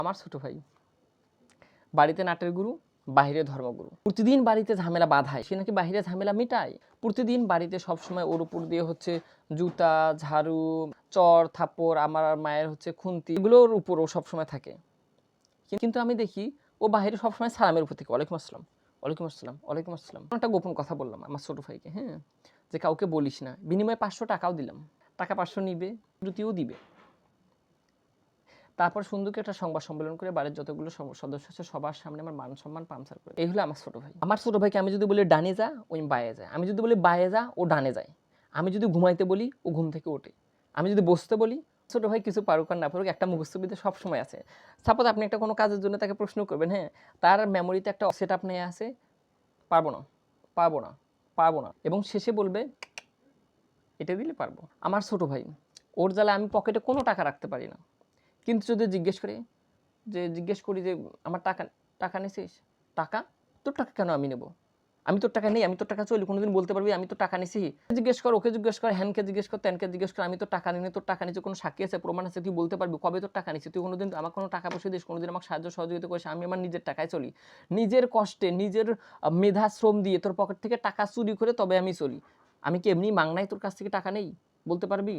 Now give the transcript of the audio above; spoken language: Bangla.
আমার ছোট ভাই বাড়িতে নাটের গুরু, বাহিরে ধর্মগুরু। প্রতিদিন বাড়িতে ঝামেলা বাঁধায়, সে নাকি বাহিরে ঝামেলা মিটায়। প্রতিদিন বাড়িতে সবসময় ওর উপর দিয়ে হচ্ছে জুতা, ঝাড়ু, চর থাপ্পড়, আমার আর মায়ের হচ্ছে খুন্তি, এগুলোর উপর ও সবসময় থাকে। কিন্তু আমি দেখি ও বাহিরে সবসময় সালামের উপর থেকে ওয়ালাইকুম আসসালাম, ওয়ালাইকুম আসসালাম, ওয়ালাইকুম আসসালাম। একটা গোপন কথা বললাম আমার ছোট ভাইকে, হ্যাঁ, যে কাউকে বলিস না। বিনিময়ে 500 টাকাও দিলাম। টাকা 500 নিবে, দ্রুতিও দিবে। তারপর সুন্দরকে একটা সংবাদ সম্মেলন করে বাড়ির যতগুলো সদস্য আছে সবার সামনে আমার মান সম্মান পামচার করে। এই হলো আমার ছোট ভাই। আমার ছোট ভাইকে আমি যদি বলি ডানে যা, ওই বায়ে যায়। আমি যদি বলি বায়ে যা, ও ডানে যায়। আমি যদি ঘুমাইতে বলি, ও ঘুম থেকে ওঠে। আমি যদি বসতে বলি, ছোট ভাই কিছু পারুক আর না পারুক, একটা মুখস্থবিদ্যা সবসময় আছে। সাপোজ আপনি একটা কোনো কাজের জন্য তাকে প্রশ্ন করবেন, হ্যাঁ, তার মেমোরিতে একটা সেট আপ নিয়ে আছে, পারবো না, পারবো না, পারবো না, এবং শেষে বলবে এটা দিলে পারবো। আমার ছোট ভাই, ওর জ্বালা আমি পকেটে কোনো টাকা রাখতে পারি না। কিন্তু যদি জিজ্ঞেস করি যে আমার টাকা টাকা নিছিস, টাকা, তোর টাকা কেন আমি নেব? আমি তোর টাকা নেই, আমি তোর টাকা চলি, কোনোদিন বলতে পারবি আমি তোর টাকা নিছি? জিজ্ঞেস কর, ওকে জিজ্ঞেস কর, হ্যানকে জিজ্ঞেস কর, ত্যানকে জিজ্ঞেস কর, আমি তোর টাকা নিয়ে তোর টাকা নিচে কোনো সাক্ষী আছে, প্রমাণ আছে, তুই বলতে পারবি কবে তোর টাকা নিছি? তুই কোনোদিন আমার কোনো টাকা পয়সা দিস, কোনোদিন আমাকে সাহায্য সহযোগিতা করিস? আমি আমার নিজের টাকায় চলি, নিজের কষ্টে, নিজের মেধা শ্রম দিয়ে তোর পকেট থেকে টাকা চুরি করে তবে আমি চলি। আমি কি এমনি মাংনায় তোর কাছ থেকে টাকা নেই? বলতে পারবি?